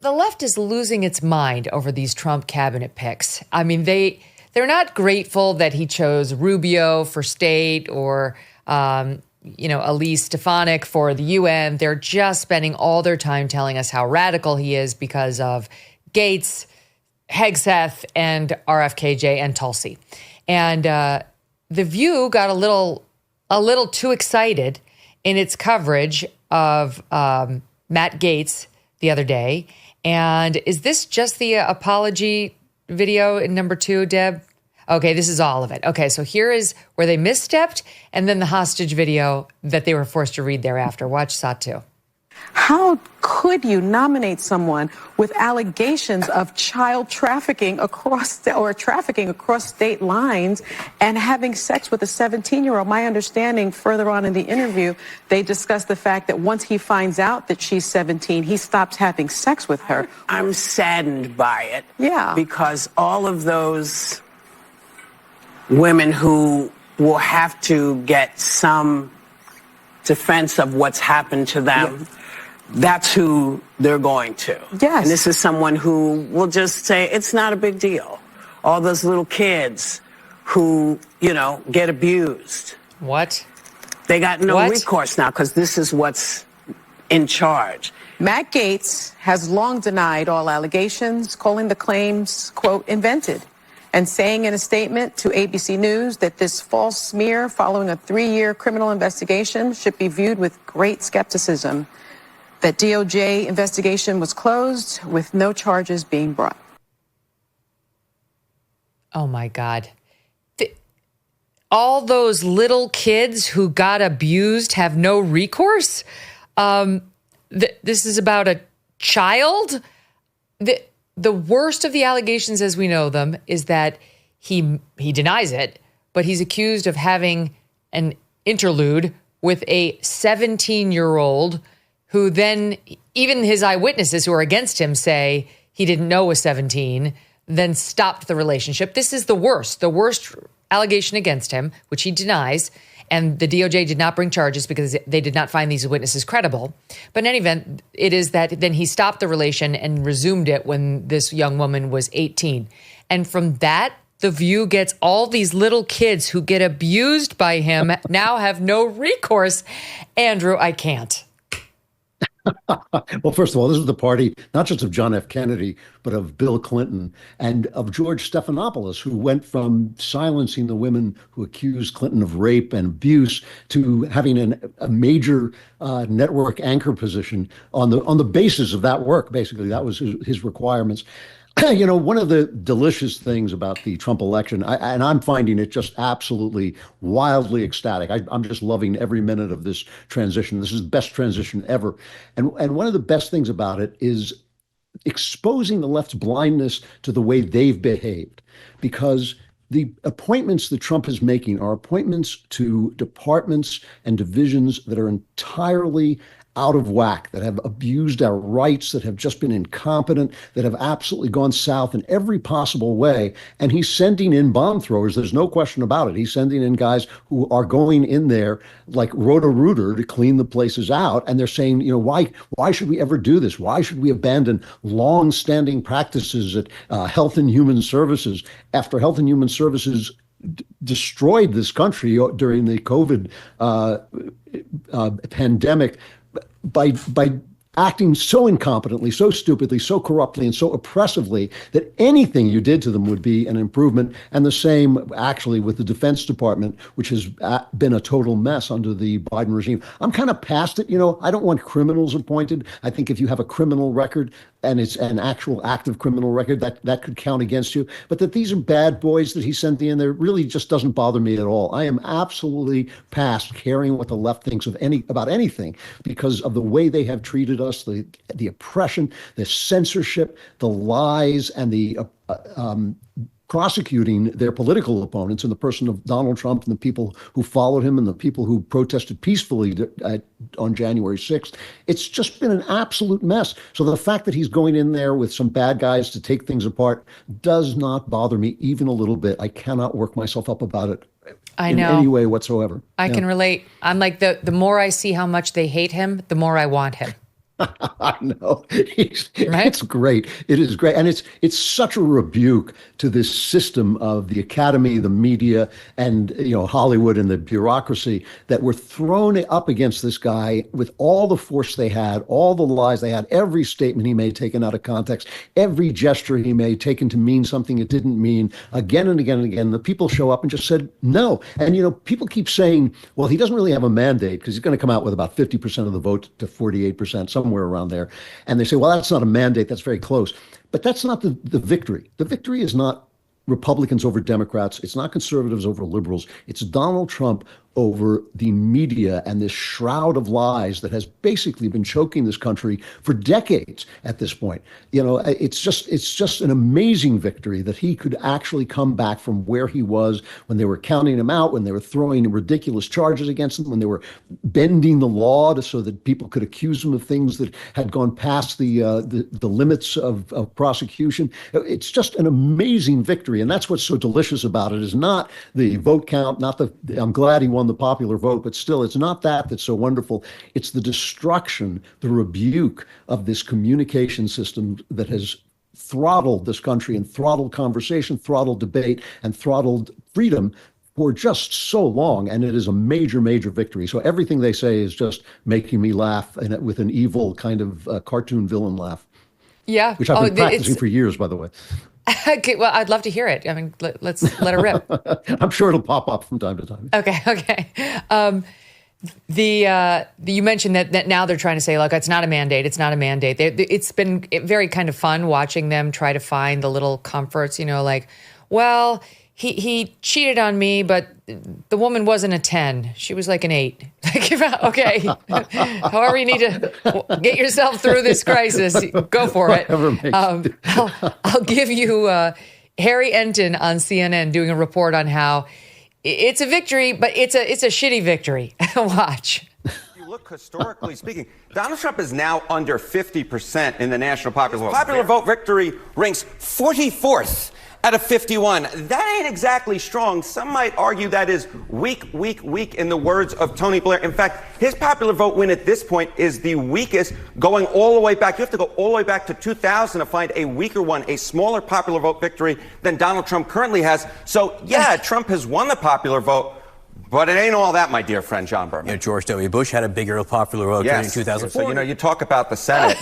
The left is losing its mind over these Trump cabinet picks. I mean, they're not grateful that he chose Rubio for state or, Elise Stefanik for the UN. They're just spending all their time telling us how radical he is because of Gaetz, Hegseth, and RFKJ and Tulsi. And The View got a little too excited in its coverage of Matt Gaetz the other day. And is this just the apology video in number 2, Deb? Okay, this is all of it. Okay, so here is where they misstepped, and then the hostage video that they were forced to read thereafter. Watch Satu. How could you nominate someone with allegations of child trafficking trafficking across state lines and having sex with a 17-year-old? My understanding further on in the interview, they discussed the fact that once he finds out that she's 17, he stops having sex with her. I'm saddened by it. Yeah. Because all of those women who will have to get some defense of what's happened to them, that's who they're going to. Yes. And this is someone who will just say, it's not a big deal. All those little kids who, get abused. What? They got no recourse now because this is what's in charge. Matt Gaetz has long denied all allegations, calling the claims, quote, invented, and saying in a statement to ABC News that this false smear following a 3-year criminal investigation should be viewed with great skepticism. That DOJ investigation was closed with no charges being brought. Oh, my God. All those little kids who got abused have no recourse? This is about a child? The worst of the allegations as we know them is that he denies it, but he's accused of having an interlude with a 17-year-old who then, even his eyewitnesses who are against him say he didn't know was 17, then stopped the relationship. This is the worst allegation against him, which he denies. And the DOJ did not bring charges because they did not find these witnesses credible. But in any event, it is that then he stopped the relation and resumed it when this young woman was 18. And from that, The View gets all these little kids who get abused by him now have no recourse. Andrew, I can't. Well, first of all, this is the party, not just of John F. Kennedy, but of Bill Clinton and of George Stephanopoulos, who went from silencing the women who accused Clinton of rape and abuse to having a major network anchor position on the basis of that work. Basically, that was his requirements. One of the delicious things about the Trump election, and I'm finding it just absolutely wildly ecstatic. I'm just loving every minute of this transition. This is the best transition ever. And one of the best things about it is exposing the left's blindness to the way they've behaved. Because the appointments that Trump is making are appointments to departments and divisions that are entirely out of whack, that have abused our rights, that have just been incompetent, that have absolutely gone south in every possible way. And he's sending in bomb throwers. There's no question about it. He's sending in guys who are going in there like Roto-Rooter to clean the places out. And they're saying, why should we ever do this? Why should we abandon long-standing practices at Health and Human Services after Health and Human Services destroyed this country during the COVID pandemic by acting so incompetently, so stupidly, so corruptly, and so oppressively that anything you did to them would be an improvement. And the same, actually, with the Defense Department, which has been a total mess under the Biden regime. I'm kind of past it. I don't want criminals appointed. I think if you have a criminal record and it's an actual active criminal record, that could count against you. But that these are bad boys that he sent in there really just doesn't bother me at all. I am absolutely past caring what the left thinks about anything because of the way they have treated us, the oppression, the censorship, the lies, and the prosecuting their political opponents in the person of Donald Trump and the people who followed him and the people who protested peacefully on January 6th. It's just been an absolute mess. So the fact that he's going in there with some bad guys to take things apart does not bother me even a little bit. I cannot work myself up about it in any way whatsoever. I can relate. I'm like, the more I see how much they hate him, the more I want him. I know. Right? It's great. It is great. And it's such a rebuke to this system of the academy, the media, and Hollywood and the bureaucracy that were thrown up against this guy with all the force they had, all the lies they had, every statement he made taken out of context, every gesture he made taken to mean something it didn't mean, again and again and again. The people show up and just said no. And people keep saying, well, he doesn't really have a mandate because he's going to come out with about 50% of the vote to 48%, somewhere around there. And they say, well, that's not a mandate. That's very close. But that's not the victory. The victory is not Republicans over Democrats. It's not conservatives over liberals. It's Donald Trump over the media and this shroud of lies that has basically been choking this country for decades at this point. It's just an amazing victory that he could actually come back from where he was when they were counting him out, when they were throwing ridiculous charges against him, when they were bending the law so that people could accuse him of things that had gone past the limits of prosecution. It's just an amazing victory. And that's what's so delicious about it, is not the vote count, I'm glad he won the popular vote, but still, it's not that's so wonderful. It's the destruction, the rebuke of this communication system that has throttled this country and throttled conversation, throttled debate, and throttled freedom for just so long. And it is a major, major victory. So everything they say is just making me laugh, and with an evil kind of cartoon villain laugh. Yeah. Which I've been practicing for years, by the way. Okay, well, I'd love to hear it. I mean, let's let it rip. I'm sure it'll pop up from time to time. Okay. You mentioned that now they're trying to say, look, it's not a mandate. It's not a mandate. It's been very kind of fun watching them try to find the little comforts, like, well, he cheated on me, but the woman wasn't a 10. She was like an 8. Okay. However you need to get yourself through this crisis, go for it. I'll give you Harry Enton on CNN doing a report on how it's a victory, but it's a shitty victory. Watch. You look historically speaking, Donald Trump is now under 50% in the national popular vote. Popular vote victory ranks 44th. Out of 51. That ain't exactly strong. Some might argue that is weak, in the words of Tony Blair. In fact, his popular vote win at this point is the weakest, going all the way back. You have to go all the way back to 2000 to find a weaker one, a smaller popular vote victory than Donald Trump currently has. So, yeah, Trump has won the popular vote, but it ain't all that, my dear friend John Berman. George W. Bush had a bigger popular vote in 2004. So, you talk about the Senate,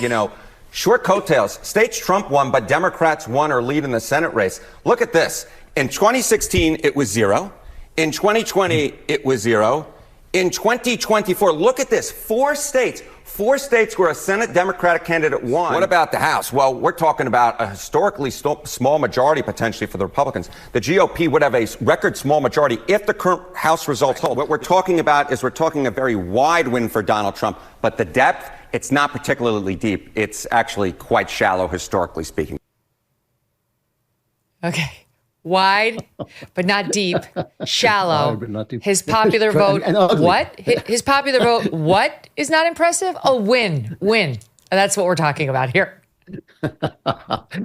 short coattails. States Trump won, but Democrats won or lead in the Senate race. Look at this. In 2016, it was 0. In 2020, it was 0. In 2024, look at this. 4 states where a Senate Democratic candidate won. What about the House? Well, we're talking about a historically small majority potentially for the Republicans. The GOP would have a record small majority if the current House results hold. What we're talking about is a very wide win for Donald Trump, but the depth, it's not particularly deep. It's actually quite shallow, historically speaking. Okay. Wide, but not deep. Shallow. Wide, but not deep. His popular vote, and ugly. what? His popular vote, what is not impressive? A win. That's what we're talking about here.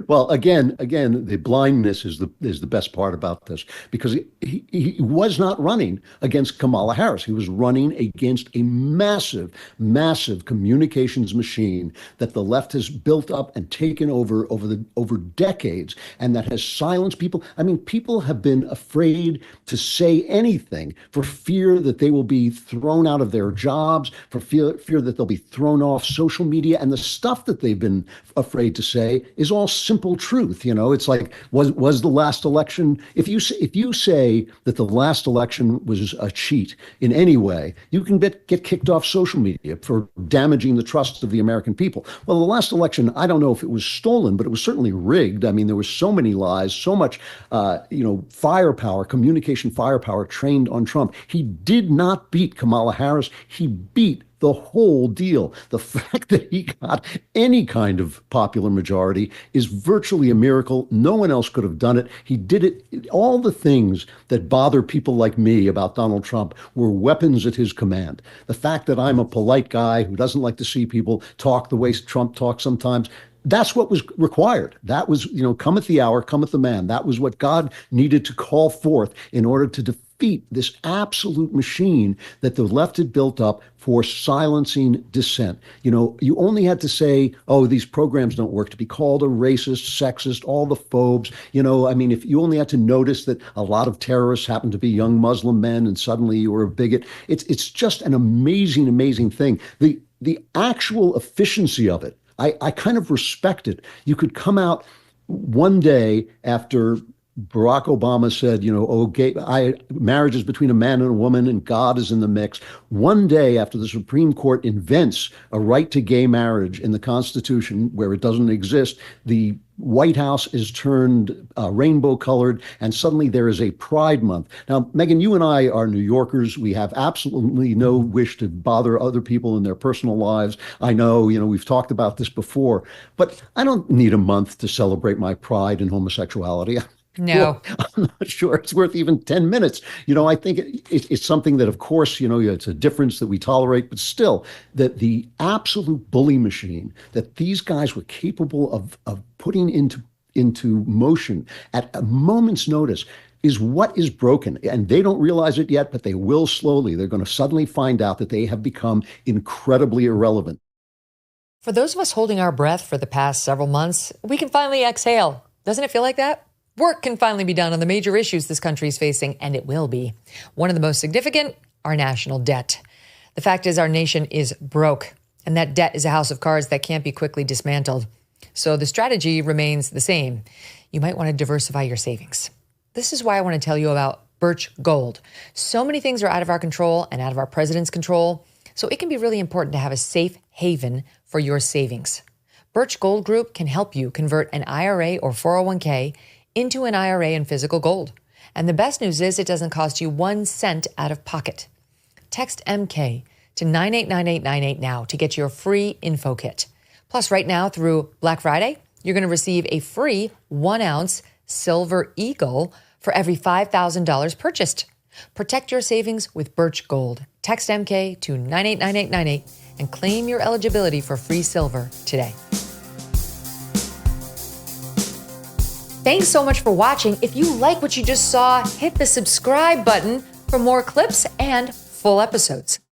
Well, again, the blindness is the best part about this, because he was not running against Kamala Harris. He was running against a massive communications machine that the left has built up and taken over decades, and that has silenced people. I mean, people have been afraid to say anything for fear that they will be thrown out of their jobs, for fear that they'll be thrown off social media, and the stuff that they've been afraid to say is all simple truth. It's like, was the last election, if you say that the last election was a cheat in any way, you can get kicked off social media for damaging the trust of the American people. Well, the last election, I don't know if it was stolen, but it was certainly rigged. I mean, there were so many lies, so much firepower, communication firepower trained on Trump. He did not beat Kamala Harris. He beat the whole deal. The fact that he got any kind of popular majority is virtually a miracle. No one else could have done it. He did it. All the things that bother people like me about Donald Trump were weapons at his command. The fact that I'm a polite guy who doesn't like to see people talk the way Trump talks sometimes, that's what was required. That was, cometh the hour, cometh the man. That was what God needed to call forth in order to defeat this absolute machine that the left had built up for silencing dissent. You only had to say, oh, these programs don't work, to be called a racist, sexist, all the phobes. If you only had to notice that a lot of terrorists happen to be young Muslim men and suddenly you were a bigot. It's just an amazing, amazing thing. The actual efficiency of it, I kind of respect it. You could come out one day after Barack Obama said, marriage is between a man and a woman and God is in the mix. One day after the Supreme Court invents a right to gay marriage in the Constitution where it doesn't exist, the White House is turned rainbow colored, and suddenly there is a Pride Month. Now, Megyn, you and I are New Yorkers. We have absolutely no wish to bother other people in their personal lives. I know, we've talked about this before, but I don't need a month to celebrate my pride in homosexuality. No, I'm not sure it's worth even 10 minutes. I think it's something that, of course, it's a difference that we tolerate, but still, that the absolute bully machine that these guys were capable of putting into motion at a moment's notice is what is broken. And they don't realize it yet, but they will slowly. They're going to suddenly find out that they have become incredibly irrelevant. For those of us holding our breath for the past several months, we can finally exhale. Doesn't it feel like that? Work can finally be done on the major issues this country is facing, and it will be. One of the most significant, our national debt. The fact is our nation is broke, and that debt is a house of cards that can't be quickly dismantled. So the strategy remains the same. You might want to diversify your savings. This is why I want to tell you about Birch Gold. So many things are out of our control and out of our president's control, so it can be really important to have a safe haven for your savings. Birch Gold Group can help you convert an IRA or 401k into an IRA in physical gold. And the best news is it doesn't cost you 1 cent out of pocket. Text MK to 989898 now to get your free info kit. Plus, right now through Black Friday, you're going to receive a free 1-ounce Silver Eagle for every $5,000 purchased. Protect your savings with Birch Gold. Text MK to 989898 and claim your eligibility for free silver today. Thanks so much for watching. If you like what you just saw, hit the subscribe button for more clips and full episodes.